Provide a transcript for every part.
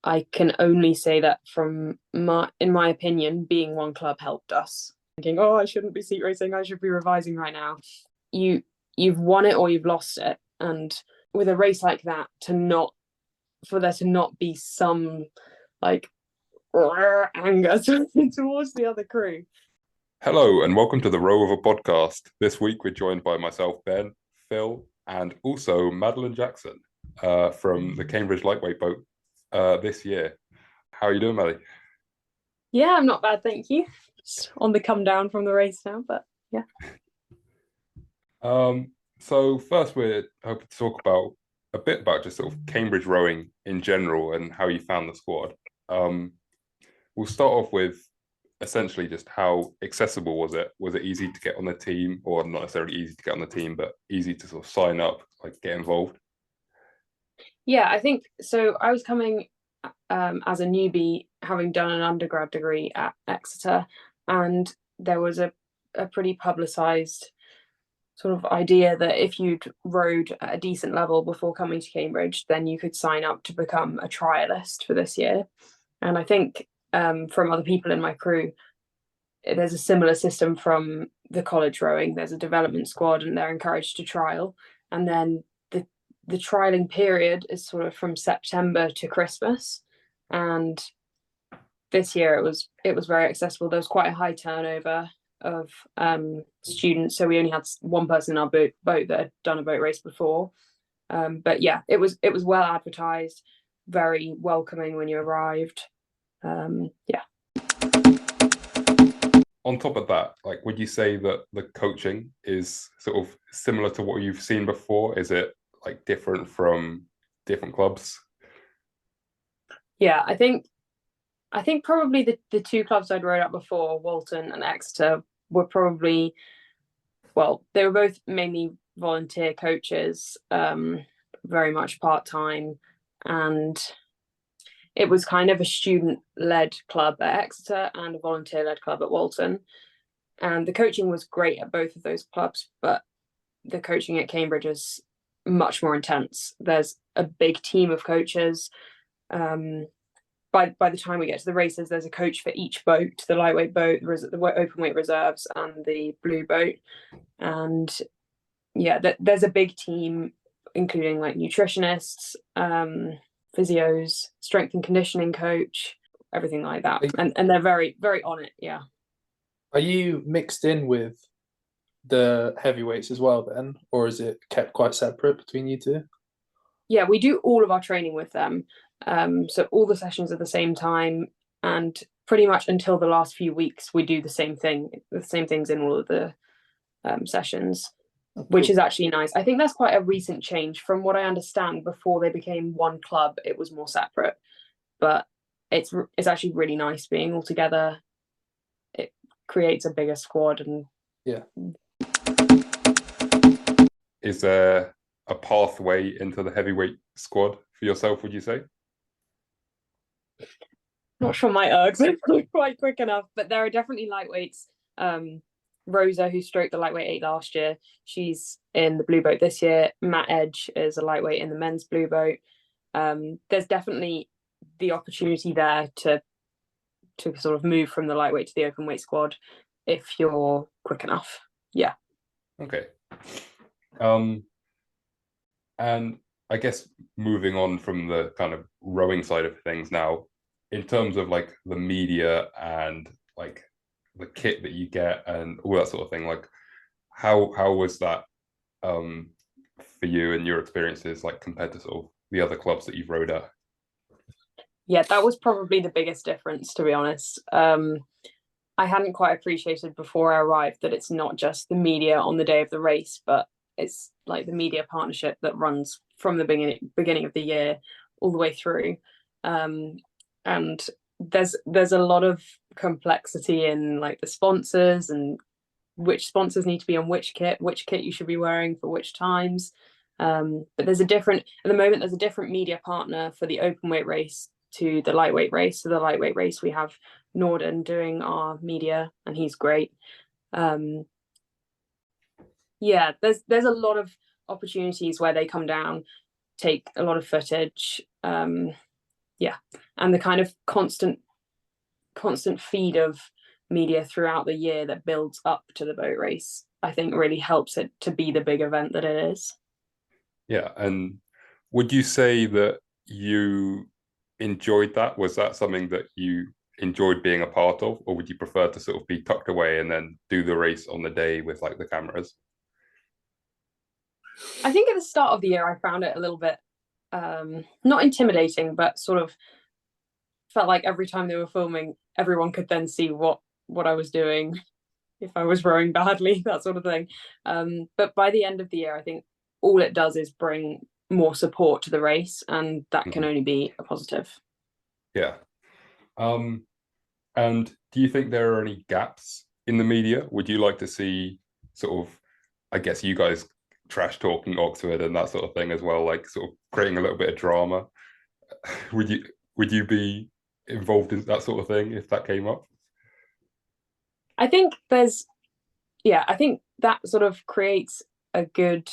I can only say that in my opinion, being one club helped us. Thinking, oh, I shouldn't be seat racing, I should be revising right now. You've won it or you've lost it. And with a race like that, for there to not be some like anger towards the other crew. Hello and welcome to the Rowover podcast. This week we're joined by myself, Ben, Phil, and also Maddy Jackson from the Cambridge Lightweight boat this year. How are you doing, Maddy? Yeah, I'm not bad, thank you. Just on the come down from the race now, but yeah. So first we're hoping to talk a bit about just sort of Cambridge rowing in general and how you found the squad. We'll start off with essentially just how accessible was it? Was it easy to get on the team, or not necessarily easy to get on the team, but easy to sort of sign up, like get involved? Yeah, I think so. I was coming as a newbie, having done an undergrad degree at Exeter, and there was a pretty publicised sort of idea that if you'd rowed at a decent level before coming to Cambridge, then you could sign up to become a trialist for this year. And I think from other people in my crew, there's a similar system from the college rowing. There's a development squad and they're encouraged to trial. And then the trialing period is sort of from September to Christmas. And this year it was very accessible. There was quite a high turnover of students. So we only had one person in our boat that had done a boat race before. But yeah, it was well advertised, very welcoming when you arrived. Yeah. On top of that, like, would you say that the coaching is sort of similar to what you've seen before? Is it like different from different clubs? Yeah, I think probably the two clubs I'd rowed at before, Walton and Exeter, were probably, well, they were both mainly volunteer coaches, very much part-time, and it was kind of a student-led club at Exeter and a volunteer-led club at Walton. And the coaching was great at both of those clubs, but the coaching at Cambridge is much more intense. There's a big team of coaches. By the time we get to the races, there's a coach for each boat: the lightweight boat, the open weight reserves, and the blue boat. And yeah, there's a big team, including like nutritionists, physios, strength and conditioning coach, everything like that. And they're very, very on it. Yeah. Are you mixed in with the heavyweights as well then, or is it kept quite separate between you two? Yeah, we do all of our training with them. So all the sessions are the same time, and pretty much until the last few weeks, we do the same things in all of the sessions, which is actually nice. I think that's quite a recent change from what I understand. Before they became one club, it was more separate, but it's actually really nice being all together. It creates a bigger squad. And yeah. Is there a pathway into the heavyweight squad for yourself, would you say? Not sure my ergs are quite quick enough, but there are definitely lightweights. Rosa, who stroked the lightweight 8 last year, she's in the blue boat this year. Matt Edge is a lightweight in the men's blue boat. There's definitely the opportunity there to sort of move from the lightweight to the open weight squad if you're quick enough. Yeah. Okay. And I guess moving on from the kind of rowing side of things now, in terms of like the media and like the kit that you get and all that sort of thing, like how was that for you and your experiences, like compared to sort of the other clubs that you've rowed at? Yeah, that was probably the biggest difference, to be honest. I hadn't quite appreciated before I arrived that it's not just the media on the day of the race, but it's like the media partnership that runs from the beginning of the year all the way through. And there's a lot of complexity in like the sponsors and which sponsors need to be on which kit you should be wearing for which times. But there's a different media partner for the open weight race to the lightweight race. So the lightweight race, we have Norden doing our media, and he's great. Yeah, there's a lot of opportunities where they come down, take a lot of footage. Yeah, and the kind of constant feed of media throughout the year that builds up to the boat race, I think really helps it to be the big event that it is. Yeah, and would you say that you enjoyed that? Was that something that you enjoyed being a part of, or would you prefer to sort of be tucked away and then do the race on the day with like the cameras? I think at the start of the year, I found it a little bit not intimidating, but sort of felt like every time they were filming, everyone could then see what I was doing, if I was rowing badly, that sort of thing. But by the end of the year, I think all it does is bring more support to the race, and that can only be a positive. Yeah. And do you think there are any gaps in the media? Would you like to see sort of, I guess you guys trash talking Oxford and that sort of thing as well, like sort of creating a little bit of drama? Would you be involved in that sort of thing if that came up? I think I think that sort of creates a good,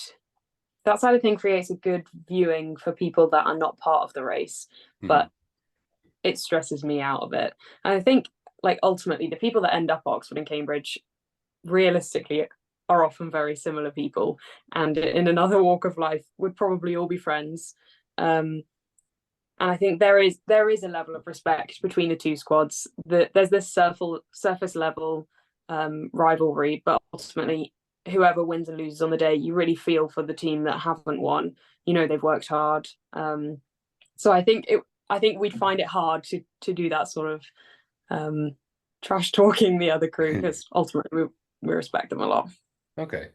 that side of thing creates a good viewing for people that are not part of the race, but it stresses me out a bit. And I think, like, ultimately, the people that end up at Oxford and Cambridge realistically are often very similar people, and in another walk of life would probably all be friends. And I think there is a level of respect between the two squads. There's this surface level rivalry, but ultimately, whoever wins and loses on the day, you really feel for the team that haven't won. You know, they've worked hard. So I think we'd find it hard to do that sort of trash talking the other crew, because ultimately we respect them a lot. Okay.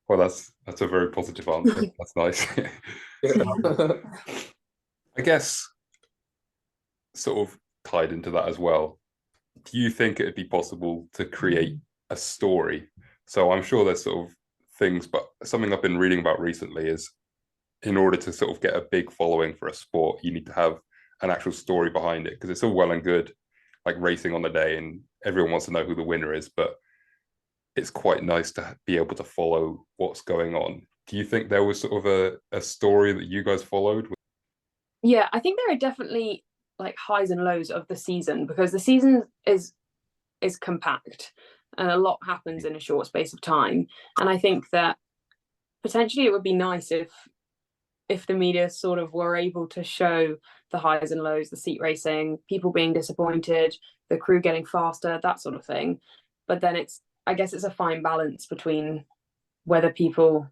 Well, that's a very positive answer. That's nice. I guess sort of tied into that as well. Do you think it'd be possible to create a story? So I'm sure there's sort of things, but something I've been reading about recently is in order to sort of get a big following for a sport, you need to have an actual story behind it, because it's all well and good like racing on the day and everyone wants to know who the winner is, but it's quite nice to be able to follow what's going on. Do you think there was sort of a story that you guys followed? Yeah, I think there are definitely like highs and lows of the season, because the season is compact and a lot happens in a short space of time. And I think that potentially it would be nice if the media sort of were able to show the highs and lows, the seat racing, people being disappointed, the crew getting faster, that sort of thing. But then I guess it's a fine balance between whether people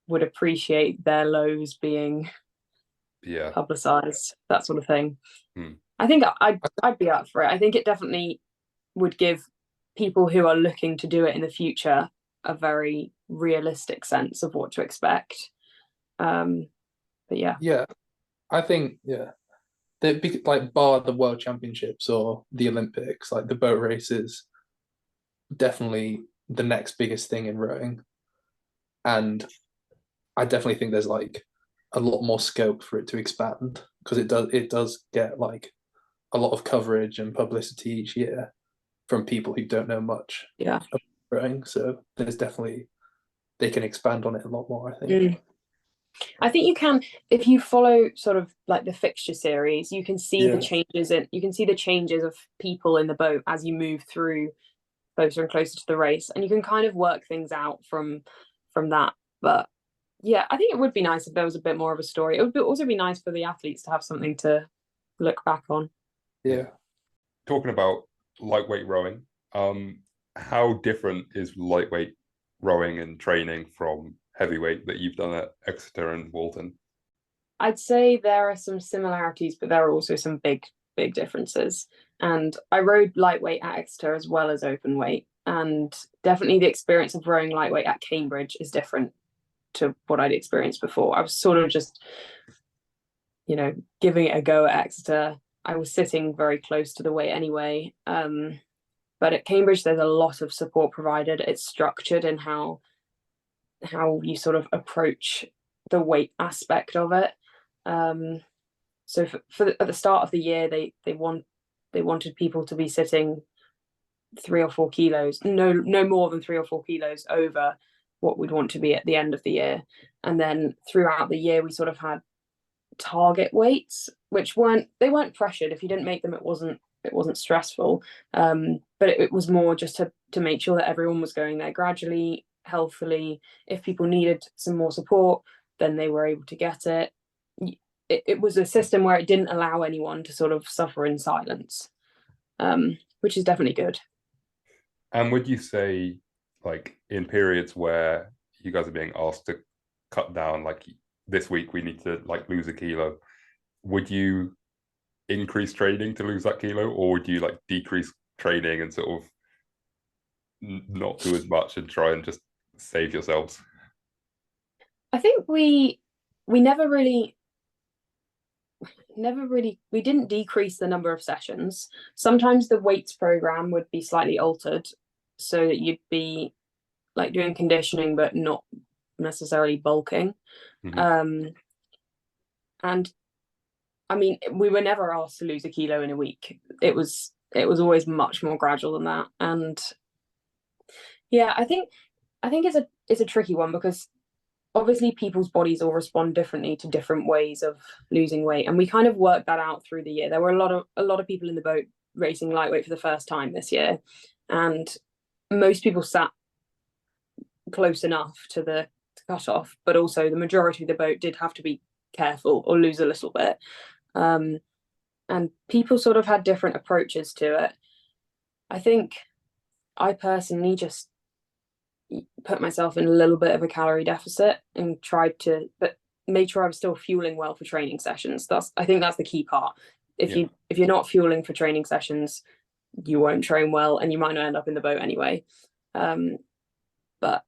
would appreciate their lows being publicized, that sort of thing. I think I'd be up for it. I think it definitely would give people who are looking to do it in the future a very realistic sense of what to expect. But yeah, I think like bar the World Championships or the Olympics, like the boat race is definitely the next biggest thing in rowing, and I definitely think there's like a lot more scope for it to expand, because it does get like a lot of coverage and publicity each year from people who don't know much about rowing. So there's definitely, they can expand on it a lot more, I think. I think you can, if you follow sort of like the fixture series, you can see the changes of people in the boat as you move through closer and closer to the race, and you can kind of work things out from that. But yeah, I think it would be nice if there was a bit more of a story. It would also be nice for the athletes to have something to look back on. Yeah. Talking about lightweight rowing, how different is lightweight rowing and training from heavyweight that you've done at Exeter and Walton? I'd say there are some similarities, but there are also some big differences. And I rowed lightweight at Exeter as well as open weight, and definitely the experience of rowing lightweight at Cambridge is different to what I'd experienced before. I was sort of just, giving it a go at Exeter. I was sitting very close to the weight anyway. But at Cambridge, there's a lot of support provided. It's structured in how you sort of approach the weight aspect of it. So at the start of the year, they wanted people to be sitting 3 or 4 kilos, no more than 3 or 4 kilos over what we'd want to be at the end of the year. And then throughout the year, we sort of had target weights, which weren't pressured. If you didn't make them, it wasn't stressful. But it was more just to make sure that everyone was going there gradually, healthily. If people needed some more support, then they were able to get it. It was a system where it didn't allow anyone to sort of suffer in silence, which is definitely good. And would you say, like, in periods where you guys are being asked to cut down, like this week we need to like lose a kilo, would you increase training to lose that kilo, or would you like decrease training and sort of not do as much and try and just save yourselves? I think we we didn't decrease the number of sessions. Sometimes the weights program would be slightly altered so that you'd be like doing conditioning but not necessarily bulking. And I mean, we were never asked to lose a kilo in a week. It was always much more gradual than that. And yeah, I think it's a tricky one because obviously people's bodies all respond differently to different ways of losing weight, and we kind of worked that out through the year. There were a lot of people in the boat racing lightweight for the first time this year, and most people sat close enough to the cut off, but also the majority of the boat did have to be careful or lose a little bit. And people sort of had different approaches to it. I think I personally just put myself in a little bit of a calorie deficit and tried to, but made sure I was still fueling well for training sessions. I think that's the key part. If you're not fueling for training sessions, you won't train well and you might not end up in the boat anyway. But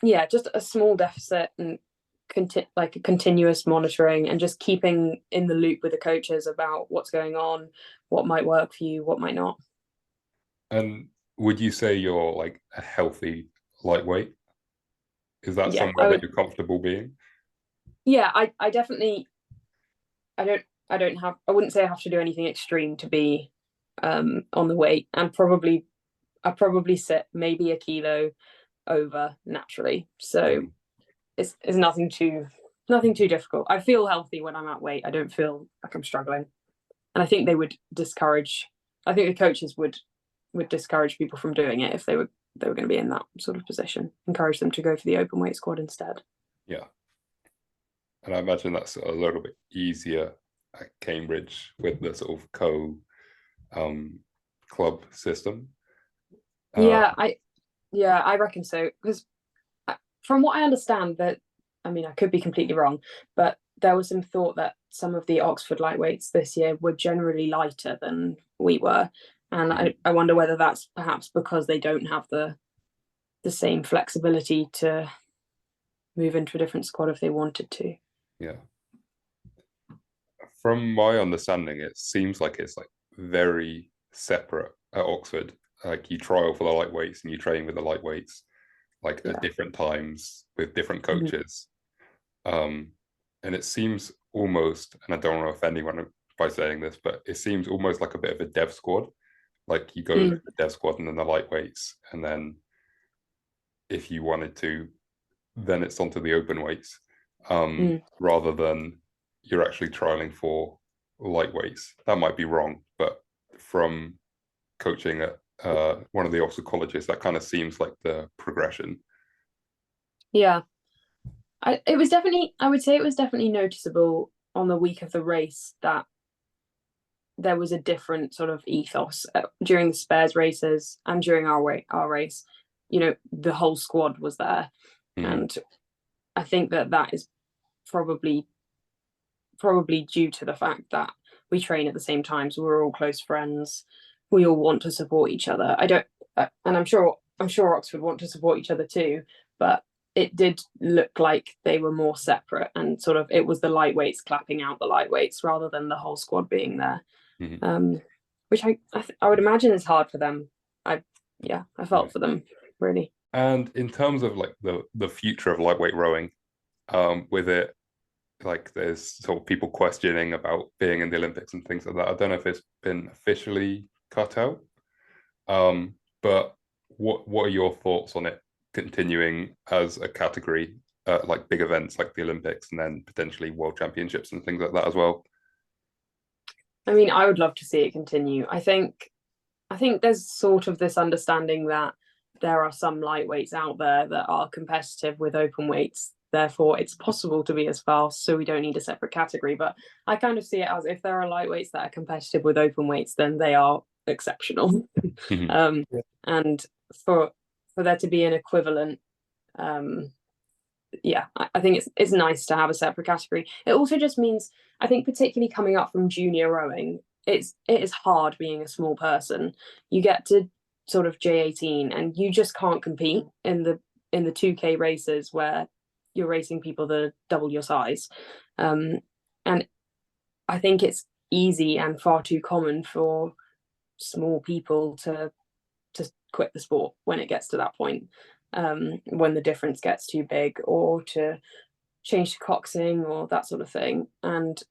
yeah, just a small deficit and like a continuous monitoring and just keeping in the loop with the coaches about what's going on, what might work for you, what might not. And would you say you're like a healthy lightweight? Is that Yeah, somewhere that you're comfortable being? Yeah, I definitely, I wouldn't say I have to do anything extreme to be on the weight, and I probably sit maybe a kilo over naturally. So it's nothing too difficult. I feel healthy when I'm at weight. I don't feel like I'm struggling. And I think I think the coaches would discourage people from doing it if they were going to be in that sort of position. Encourage them to go for the open weight squad instead. Yeah. And I imagine that's a little bit easier at Cambridge with the sort of club system. I reckon so, because from what I understand, that, I mean, I could be completely wrong, but there was some thought that some of the Oxford lightweights this year were generally lighter than we were, and I wonder whether that's perhaps because they don't have the same flexibility to move into a different squad if they wanted to. Yeah. From my understanding, it seems like it's like very separate at Oxford. Like you trial for the lightweights and you train with the lightweights, like at different times with different coaches. And it seems almost, and I don't want to offend anyone by saying this, but it seems almost like a bit of a dev squad. Like you go to the dev squad and then the lightweights, and then if you wanted to, then it's onto the open weights, rather than you're actually trialing for lightweights. That might be wrong, but from coaching at one of the Oxford colleges, that kind of seems like the progression. Yeah. I would say it was definitely noticeable on the week of the race that there was a different sort of ethos during the spares races and during our race. You know, the whole squad was there, and I think that is probably due to the fact that we train at the same time, so we're all close friends. We all want to support each other. And I'm sure Oxford want to support each other too, but it did look like they were more separate, and sort of it was the lightweights clapping out the lightweights rather than the whole squad being there. Which I would imagine is hard for them. I felt for them, really. And in terms of like the future of lightweight rowing, with it, like there's sort of people questioning about being in the Olympics and things like that. I don't know if it's been officially cut out, but what are your thoughts on it continuing as a category, like big events like the Olympics and then potentially world championships and things like that as well? I mean, I would love to see it continue. I think there's sort of this understanding that there are some lightweights out there that are competitive with open weights. Therefore, it's possible to be as fast, so we don't need a separate category. But I kind of see it as if there are lightweights that are competitive with open weights, then they are exceptional. Mhm. Yeah. And for there to be an equivalent, yeah, I think it's nice to have a separate category. It also just means, I think, particularly coming up from junior rowing, it is hard being a small person. You get to sort of J18 and you just can't compete in the 2K races where you're racing people that are double your size. And I think it's easy and far too common for small people to quit the sport when it gets to that point, when the difference gets too big, or to change to coxing or that sort of thing. And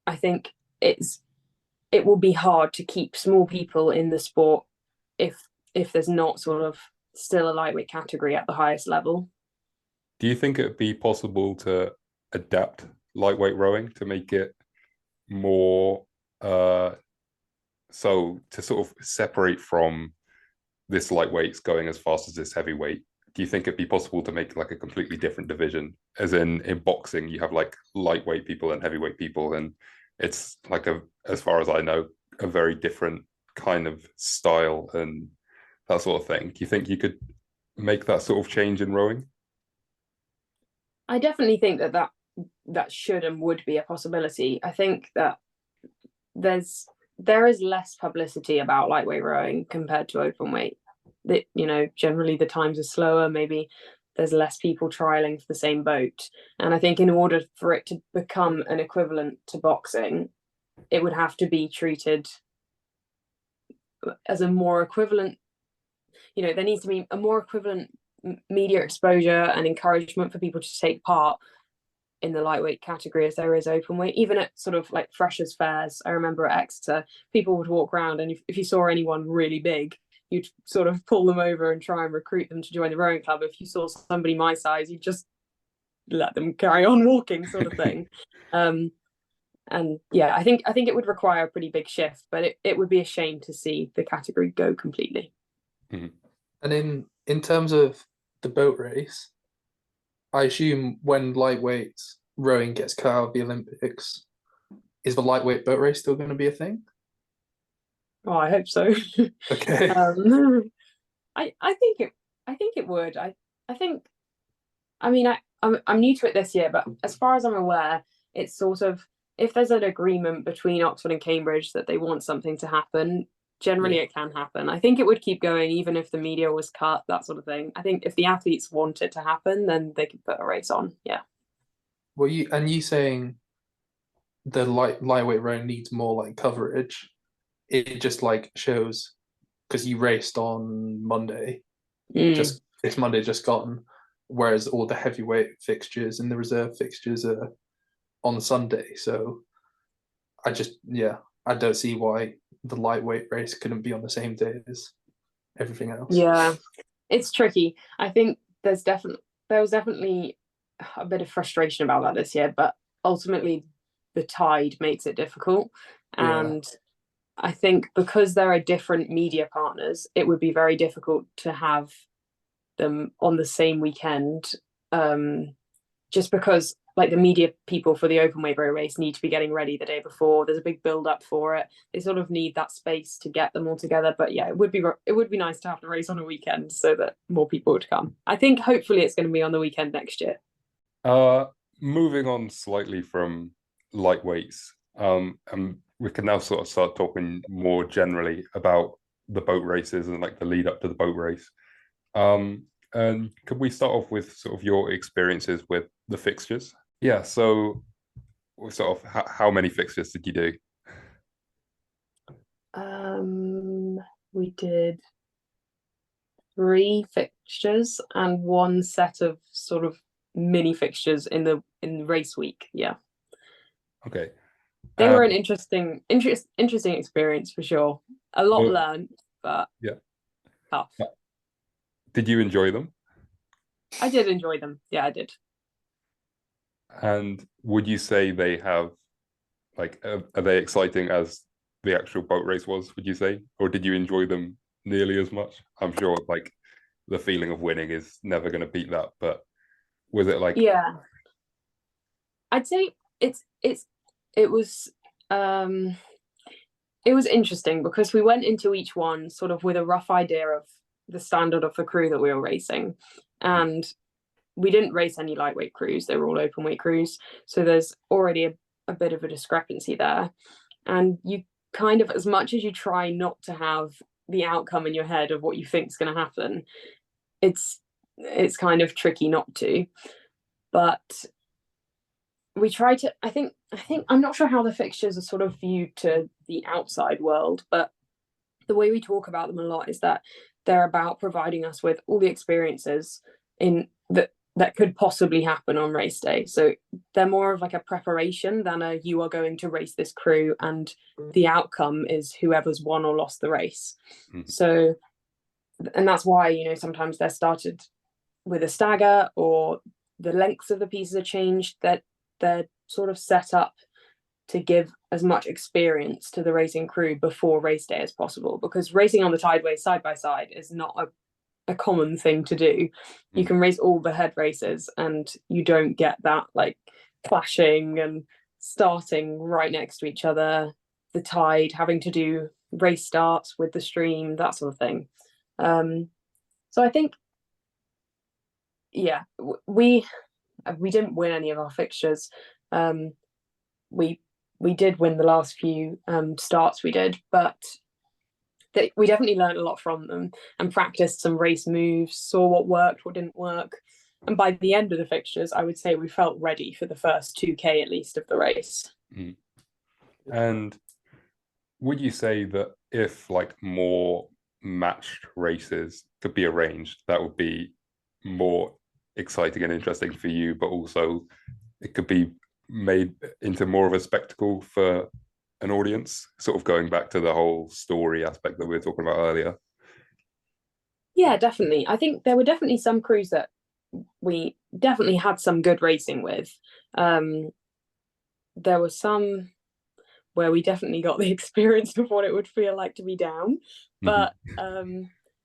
I think it will be hard to keep small people in the sport if there's not sort of still a lightweight category at the highest level. Do you think it'd be possible to adapt lightweight rowing to make it more so to sort of separate from this lightweight's going as fast as this heavyweight? Do you think it'd be possible to make like a completely different division? As in boxing, you have like lightweight people and heavyweight people, and it's like as far as I know, a very different kind of style and that sort of thing. Do you think you could make that sort of change in rowing? I definitely think that should and would be a possibility. I think that there's there is less publicity about lightweight rowing compared to open weight. That, you know, generally the times are slower, maybe there's less people trialing for the same boat. And I think in order for it to become an equivalent to boxing, it would have to be treated as a more equivalent, you know, there needs to be a more equivalent media exposure and encouragement for people to take part in the lightweight category as there is open weight. Even at sort of like freshers fairs, I remember at Exeter, people would walk around, and if you saw anyone really big, you'd sort of pull them over and try and recruit them to join the rowing club. If you saw somebody my size, you'd just let them carry on walking, sort of thing. And yeah, I think it would require a pretty big shift, but it would be a shame to see the category go completely. Mhm. And in terms of the boat race, I assume when lightweight rowing gets cut out of the Olympics, is the lightweight boat race still going to be a thing? Oh, I hope so. Okay. I think it would. I think, I mean, I'm new to it this year, but as far as I'm aware, it's sort of, if there's an agreement between Oxford and Cambridge that they want something to happen, generally Yeah. it can happen. I think it would keep going even if the media was cut, that sort of thing. I think if the athletes want it to happen, then they could put a race on. Yeah. Well, you saying the lightweight rowing needs more like coverage. It just like shows because you raced on Monday, Mm. just it's Monday just gone, whereas all the heavyweight fixtures and the reserve fixtures are on Sunday. So I just I don't see why the lightweight race couldn't be on the same day as everything else. Yeah. It's tricky. I think there was definitely a bit of frustration about that this year, but ultimately the tide makes it difficult. Yeah. And I think because there are different media partners, it would be very difficult to have them on the same weekend. Just because like the media people for the open weight row race need to be getting ready the day before. There's a big build up for it. They sort of need that space to get them all together. But yeah, it would be nice to have the race on a weekend so that more people would come. I think hopefully it's going to be on the weekend next year. Uh, Moving on slightly from lightweights, and we can now sort of start talking more generally about the boat races and like the lead up to the boat race. And could we start off with sort of your experiences with the fixtures? Yeah, so sort of how many fixtures did you do? Um, we did 3 fixtures and one set of sort of mini fixtures in the race week. Yeah, Okay. they were an Um, interesting experience for sure. A lot well, learned, but yeah. tough. Did you enjoy them? I did enjoy them. Yeah, I did. And would you say they have Like, are they exciting as the actual boat race was, would you say? Or did you enjoy them nearly as much? I'm sure like the feeling of winning is never going to beat that, but was it like, Yeah, I'd say it was um it was interesting because we went into each one sort of with a rough idea of the standard of the crew that we were racing, and we didn't race any lightweight crews. They were all open weight crews, so there's already a bit of a discrepancy there. And you kind of, as much as you try not to have the outcome in your head of what you think is going to happen, it's kind of tricky not to. But we try to, I think I'm not sure how the fixtures are sort of viewed to the outside world, but the way we talk about them a lot is that they're about providing us with all the experiences in that could possibly happen on race day. So they're more of like a preparation than a you are going to race this crew and the outcome is whoever's won or lost the race. So, and that's why, you know, sometimes they're started with a stagger or the lengths of the pieces are changed, that they're sort of set up to give as much experience to the racing crew before race day as possible, because racing on the tideway side by side is not a common thing to do. You can race all the head races and you don't get that like clashing and starting right next to each other, the tide, having to do race starts with the stream, that sort of thing. So I think, yeah, we didn't win any of our fixtures. We did win the last few starts we did, but we definitely learned a lot from them and practiced some race moves, saw what worked, what didn't work. And by the end of the fixtures, I would say we felt ready for the first 2K at least of the race. And would you say that if like more matched races could be arranged, that would be more exciting and interesting for you, but also it could be made into more of a spectacle for an audience, sort of going back to the whole story aspect that we were talking about earlier? Yeah, definitely. I think there were definitely some crews that we definitely had some good racing with. There was some where we definitely got the experience of what it would feel like to be down. But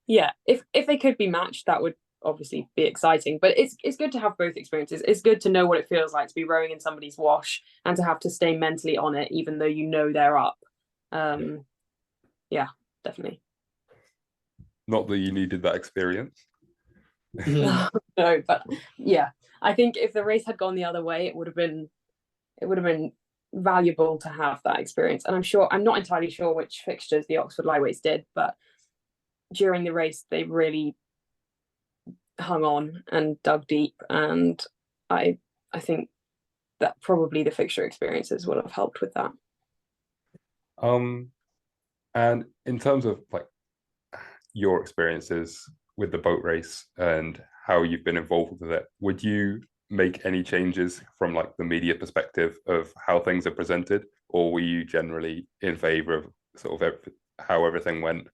yeah, if they could be matched, that would obviously be exciting. But it's good to have both experiences. It's good to know what it feels like to be rowing in somebody's wash and to have to stay mentally on it, even though you know they're up. Yeah, definitely. Not that you needed that experience. No, but yeah, I think if the race had gone the other way, it would have been valuable to have that experience. And I'm not entirely sure which fixtures the Oxford Lightweights did, but during the race they really hung on and dug deep, and I think that probably the fixture experiences would have helped with that. And in terms of like your experiences with the boat race and how you've been involved with it, would you make any changes from like the media perspective of how things are presented, or were you generally in favor of sort of how everything went?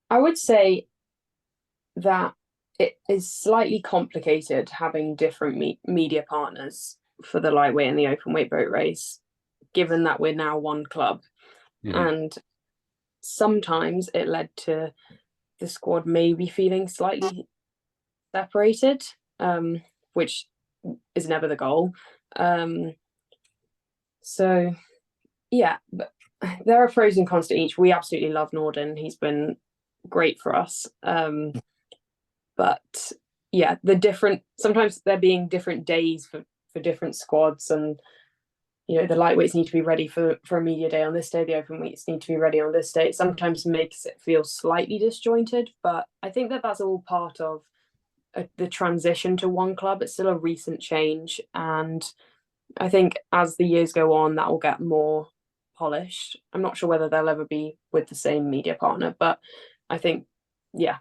I would say that it is slightly complicated having different media partners for the lightweight and the open weight boat race, given that we're now one club. And sometimes it led to the squad maybe feeling slightly separated, which is never the goal. So yeah, but there are pros and cons to each. We absolutely love Norden. He's been great for us. But yeah, sometimes there being different days for different squads, and you know, the lightweights need to be ready for a media day on this day, the open weights need to be ready on this day. It sometimes makes it feel slightly disjointed, but I think that that's all part of the transition to one club. It's still a recent change, and I think as the years go on, that will get more polished. I'm not sure whether they'll ever be with the same media partner, but I think, yeah,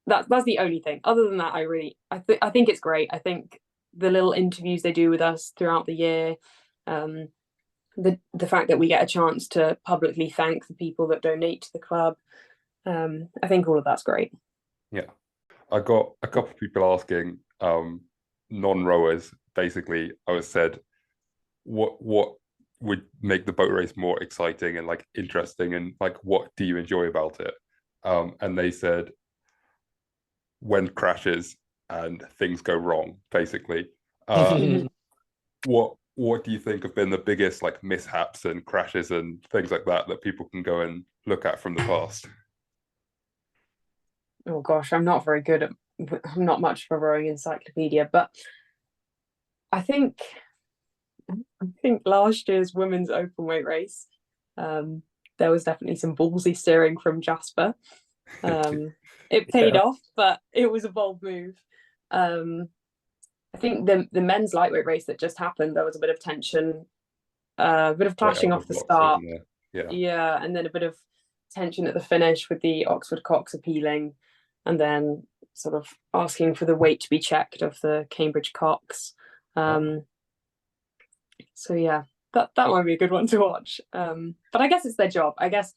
that's the only thing. Other than that, I think it's great. I think the little interviews they do with us throughout the year, the fact that we get a chance to publicly thank the people that donate to the club, I think all of that's great. Yeah. I got a couple of people asking, non-rowers, basically. I was said, what would make the boat race more exciting and like interesting, and like what do you enjoy about it? And they said when crashes and things go wrong, basically. Mhm. What do you think have been the biggest like mishaps and crashes and things like that that people can go and look at from the past? Oh gosh, I'm not very good at. I'm not much of a rowing encyclopedia, but I think I think last year's women's open weight race, um, there was definitely some ballsy steering from Jasper. Um, it paid Yeah. off, but it was a bold move. Um, I think the men's lightweight race that just happened, there was a bit of tension, a bit of Like clashing elbow off the blocks, start. wasn't there? Yeah. Yeah, and then a bit of tension at the finish with the Oxford Cox appealing, and then sort of asking for the weight to be checked of the Cambridge Cox. Um, so yeah, that might be a good one to watch. But I guess it's their job. I guess,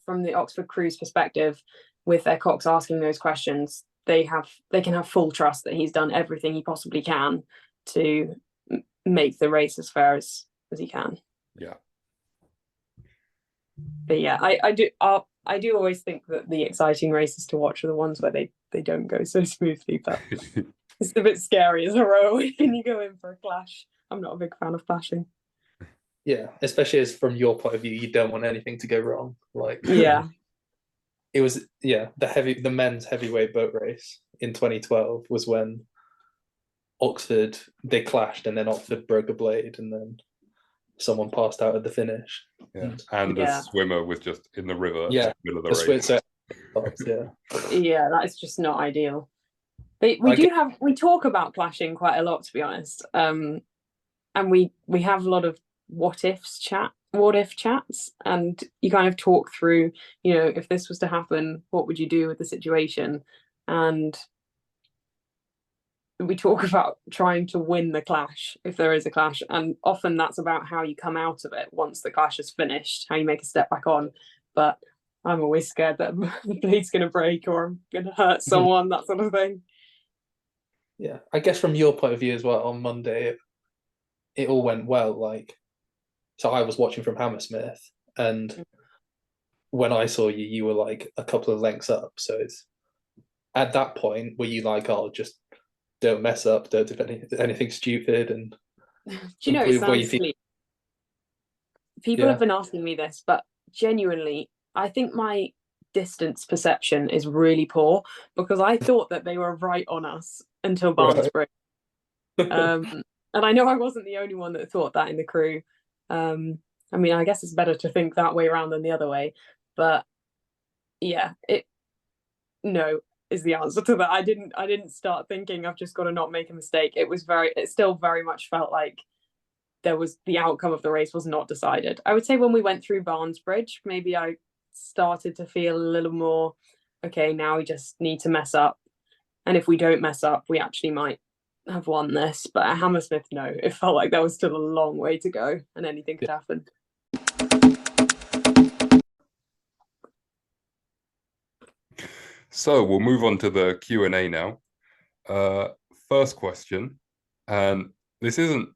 from the Oxford crew's perspective, with their Cox asking those questions, they can have full trust that he's done everything he possibly can to make the race as fair as he can. Yeah. But yeah, I do always think that the exciting races to watch are the ones where they don't go so smoothly. But it's a bit scary as a rower when you go in for a clash. I'm not a big fan of clashing. Yeah, especially as from your point of view, you don't want anything to go wrong. Like Yeah. it was, yeah, the men's heavyweight boat race in 2012 was when Oxford they clashed and then Oxford broke a blade and then someone passed out at the finish. Yeah. And And the Yeah. swimmer was just in the river in yeah, the middle of the the race. Switzer, yeah. Yeah, that is just not ideal. But I guess, we talk about clashing quite a lot, to be honest. And we have a lot of what if chats, and you kind of talk through, if this was to happen, what would you do with the situation? And we talk about trying to win the clash if there is a clash, and often that's about how you come out of it once the clash is finished, how you make a step back on. But I'm always scared that the blade's going to break or I'm going to hurt someone, that sort of thing. yeah, I guess from your point of view as well, on Monday it all went well. Like, so I was watching from Hammersmith, and when I saw you, you were like a couple of lengths up. So it's at that point were you like, oh, just don't mess up, don't do anything stupid, and Do you know, it were you sounds feel, silly. People have yeah, been asking me this, but genuinely, I think my distance perception is really poor because I thought that they were right on us until right. Barnesbury. Um, and I know I wasn't the only one that thought that in the crew. I mean, I guess it's better to think that way around than the other way. But yeah, it no is the answer to that. I didn't start thinking I've just got to not make a mistake. It still very much felt like the outcome of the race was not decided. I would say when we went through Barnesbridge, maybe I started to feel a little more, okay, now we just need to mess up. And if we don't mess up, we actually might have won this. But at Hammersmith, no, it felt like there was still a long way to go and anything could happen. So we'll move on to the Q&A now. Uh, First question, and this isn't,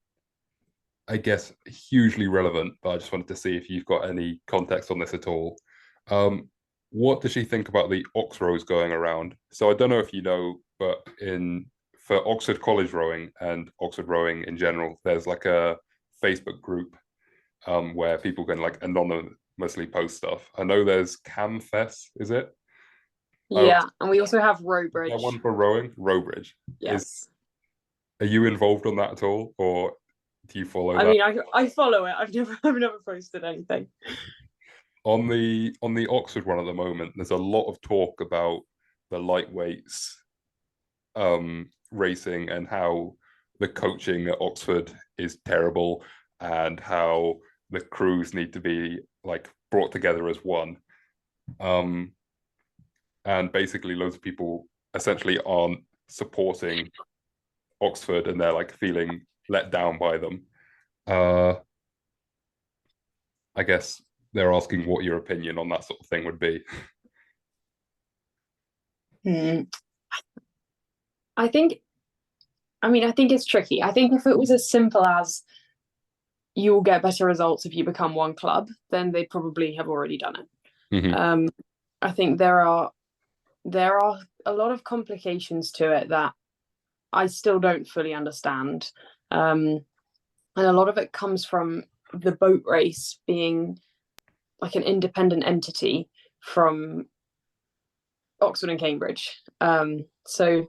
I guess, hugely relevant, but I just wanted to see if you've got any context on this at all. What does she think about the Ox rows going around? So I don't know if you know, but for Oxford College rowing and Oxford rowing in general, there's like a Facebook group where people can like anonymously post stuff. I know there's CamFest, is it? Oh, Yeah, and we also have is there Rowbridge. one for rowing? Rowbridge. Yes. Are you involved on that at all, or do you follow I that? mean, I follow it. I've never posted anything. On the Oxford one at the moment, there's a lot of talk about the lightweights racing and how the coaching at Oxford is terrible and how the crews need to be like brought together as one. Um, and basically, loads of people essentially aren't supporting Oxford and they're like feeling let down by them. Uh, I guess they're asking what your opinion on that sort of thing would be. Hmm. I think, I think it's tricky. I think if it was as simple as you'll get better results if you become one club, then they probably have already done it. Mm-hmm. I think there are a lot of complications to it that I still don't fully understand. And a lot of it comes from the boat race being like an independent entity from Oxford and Cambridge. So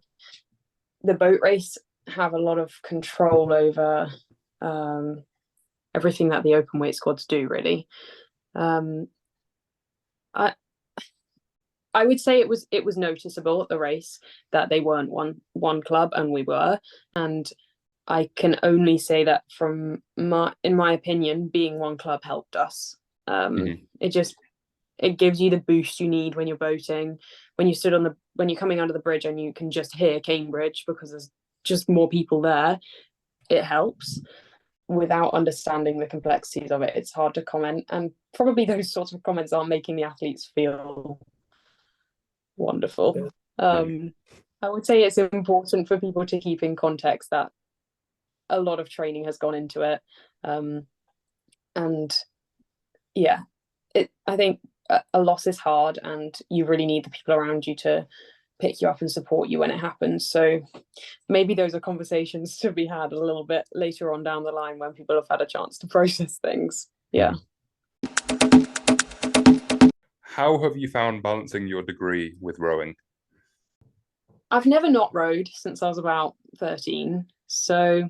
the boat race have a lot of control over everything that the open weight squads do, really. I I would say it was noticeable at the race that they weren't one club and we were, and I can only say that in my opinion, being one club helped us. Mm-hmm. It gives you the boost you need when you're boating, when you're coming under the bridge and you can just hear Cambridge because there's just more people there. It helps. Without understanding the complexities of it, it's hard to comment, and probably those sorts of comments aren't making the athletes feel wonderful. I would say it's important for people to keep in context that a lot of training has gone into it, and yeah, I think a loss is hard, and you really need the people around you to pick you up and support you when it happens. So maybe those are conversations to be had a little bit later on down the line when people have had a chance to process things. Yeah. How have you found balancing your degree with rowing? I've never not rowed since I was about 13. So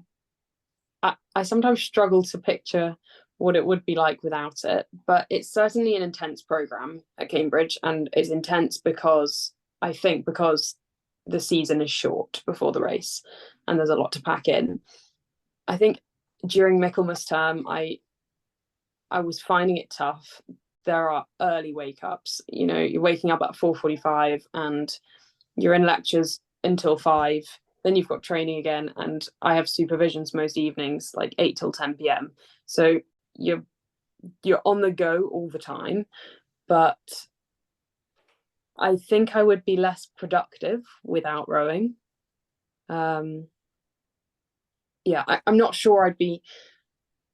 I sometimes struggle to picture what it would be like without it. But it's certainly an intense program at Cambridge, and it's intense because the season is short before the race and there's a lot to pack in. I think during Michaelmas term, I was finding it tough. There are early wake ups. You're waking up at 4:45 and you're in lectures until 5. Then you've got training again, and I have supervisions most evenings, like 8 till 10 p.m. So you're on the go all the time. But I think I would be less productive without rowing. Yeah, I'm not sure I'd be.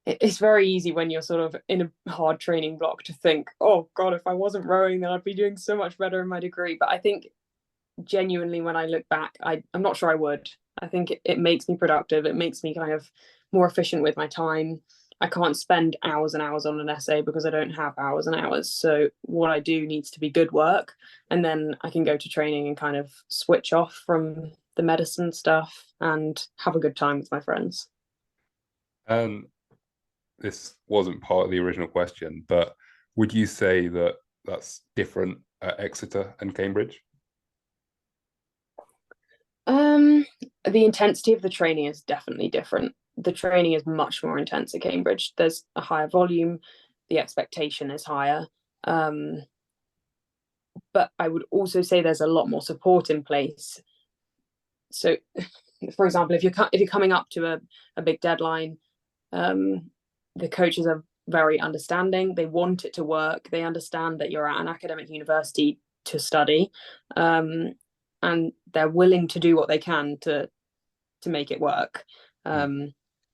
It's very easy when you're sort of in a hard training block to think, oh God, if I wasn't rowing, then I'd be doing so much better in my degree. But I think genuinely, when I look back, I'm not sure I would. I think it makes me productive. It makes me kind of more efficient with my time. I can't spend hours and hours on an essay because I don't have hours and hours. So what I do needs to be good work. And then I can go to training and kind of switch off from the medicine stuff and have a good time with my friends. And this wasn't part of the original question, but would you say that that's different at Exeter and Cambridge? The intensity of the training is definitely different. The training is much more intense at Cambridge. There's a higher volume, the expectation is higher. But I would also say there's a lot more support in place. So, for example, if you're coming up to a big deadline, the coaches are very understanding. They want it to work. They understand that you're at an academic university to study, and they're willing to do what they can to make it work.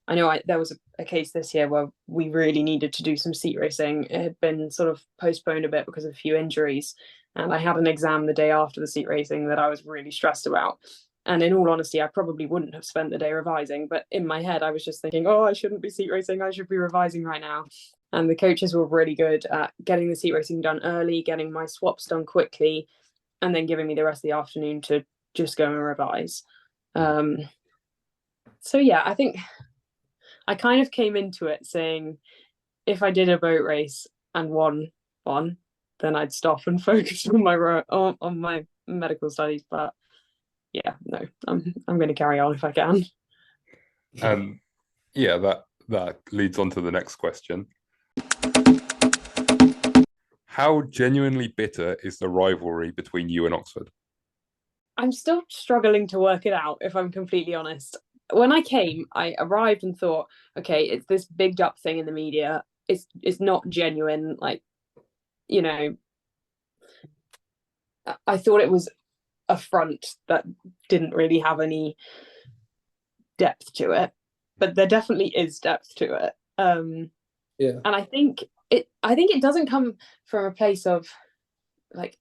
I know there was a case this year where we really needed to do some seat racing. It had been sort of postponed a bit because of a few injuries, and I had an exam the day after the seat racing that I was really stressed about. And in all honesty, I probably wouldn't have spent the day revising, but in my head, I was just thinking, oh, I shouldn't be seat racing. I should be revising right now. And the coaches were really good at getting the seat racing done early, getting my swaps done quickly, and then giving me the rest of the afternoon to just go and revise. So yeah, I think I kind of came into it saying if I did a boat race and won one, then I'd stop and focus on my medical studies. But yeah, no, I'm going to carry on if I can. And yeah, that leads on to the next question. How genuinely bitter is the rivalry between you and Oxford? I'm still struggling to work it out, if I'm completely honest. When I came, I arrived and thought, okay, it's this bigged up thing in the media. It's not genuine. Like, I thought it was a front that didn't really have any depth to it, but there definitely is depth to it. Yeah. And I think it doesn't come from a place of like,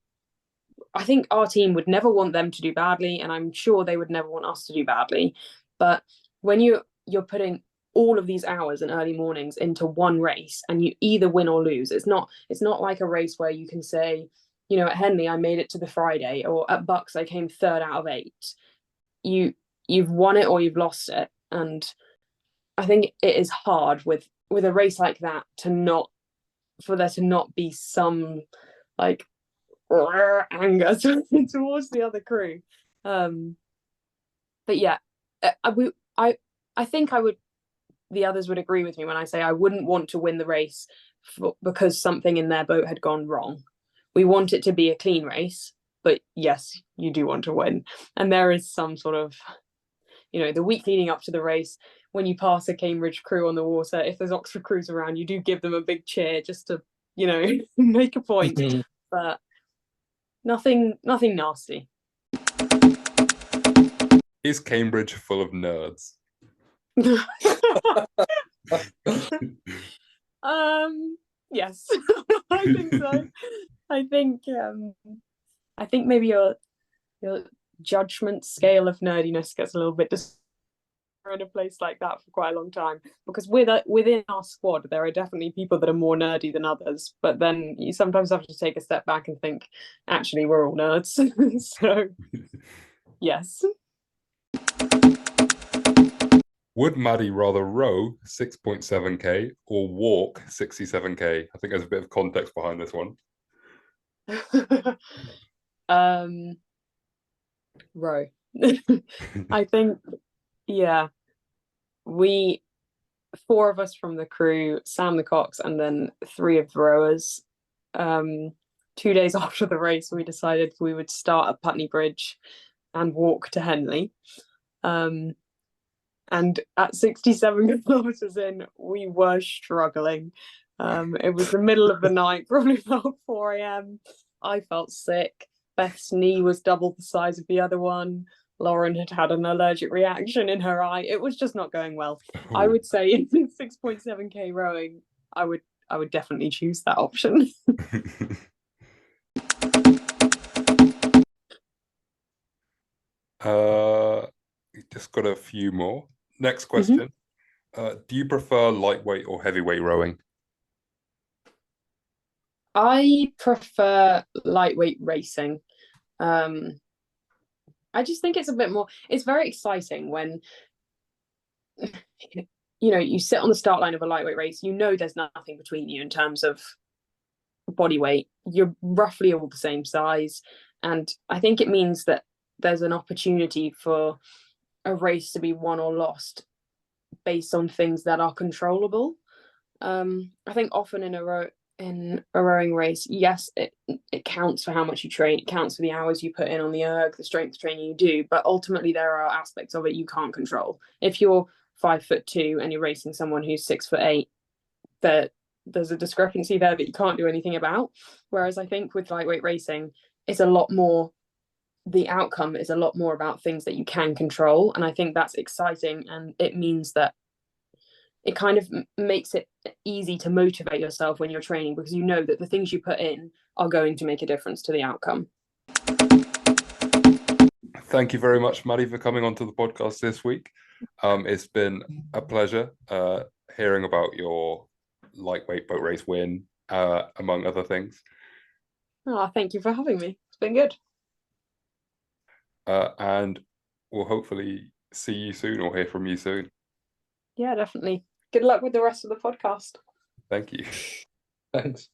I think our team would never want them to do badly, and I'm sure they would never want us to do badly. But when you're putting all of these hours and early mornings into one race, and you either win or lose, it's not like a race where you can say, you know, at Henley I made it to the Friday, or at Bucks I came third out of 8. You've won it or you've lost it, and I think it is hard with a race like that for there to not be some like anger towards the other crew. But yeah, I think the others would agree with me when I say I wouldn't want to win the race because something in their boat had gone wrong. We want it to be a clean race, but yes, you do want to win. And there is some sort of, you know, the week leading up to the race, when you pass a Cambridge crew on the water, if there's Oxford crews around, you do give them a big cheer just to, you know, make a point. But nothing nasty. Is Cambridge full of nerds? Yes, I think so. I think maybe your judgment scale of nerdiness gets a little bit in a place like that for quite a long time, because within our squad there are definitely people that are more nerdy than others, but then you sometimes have to take a step back and think, actually we're all nerds. So yes. Would Maddy rather row 6.7k or walk 67k? I think there's a bit of context behind this one. Row. I think, yeah, we 4 of us from the crew, Sam the Cox, and then 3 of the rowers. 2 days after the race, we decided we would start at Putney Bridge and walk to Henley. And at 67 kilometers in, we were struggling. It was the middle of the night, probably about 4 a.m. I felt sick. Beth's knee was double the size of the other one. Lauren had an allergic reaction in her eye. It was just not going well. Oh. I would say in 6.7k rowing, I would definitely choose that option. Just got a few more. Next question. Do you prefer lightweight or heavyweight rowing? I prefer lightweight racing. I just think it's a bit more, it's very exciting when, you know, you sit on the start line of a lightweight race, you know there's nothing between you in terms of body weight. You're roughly all the same size. And I think it means that there's an opportunity for a race to be won or lost based on things that are controllable. I think often in a rowing race, yes, it counts for how much you train, it counts for the hours you put in on the erg, the strength training you do, but ultimately there are aspects of it you can't control. If you're 5'2" and you're racing someone who's 6'8", there's a discrepancy there that you can't do anything about. Whereas I think with lightweight racing, it's a lot more, the outcome is a lot more about things that you can control, and I think that's exciting, and it means that it kind of makes it easy to motivate yourself when you're training, because you know that the things you put in are going to make a difference to the outcome. Thank you very much, Maddy, for coming onto the podcast this week. It's been a pleasure hearing about your lightweight boat race win, among other things. Oh, thank you for having me. It's been good. And we'll hopefully see you soon or hear from you soon. Yeah, definitely. Good luck with the rest of the podcast. Thank you. Thanks.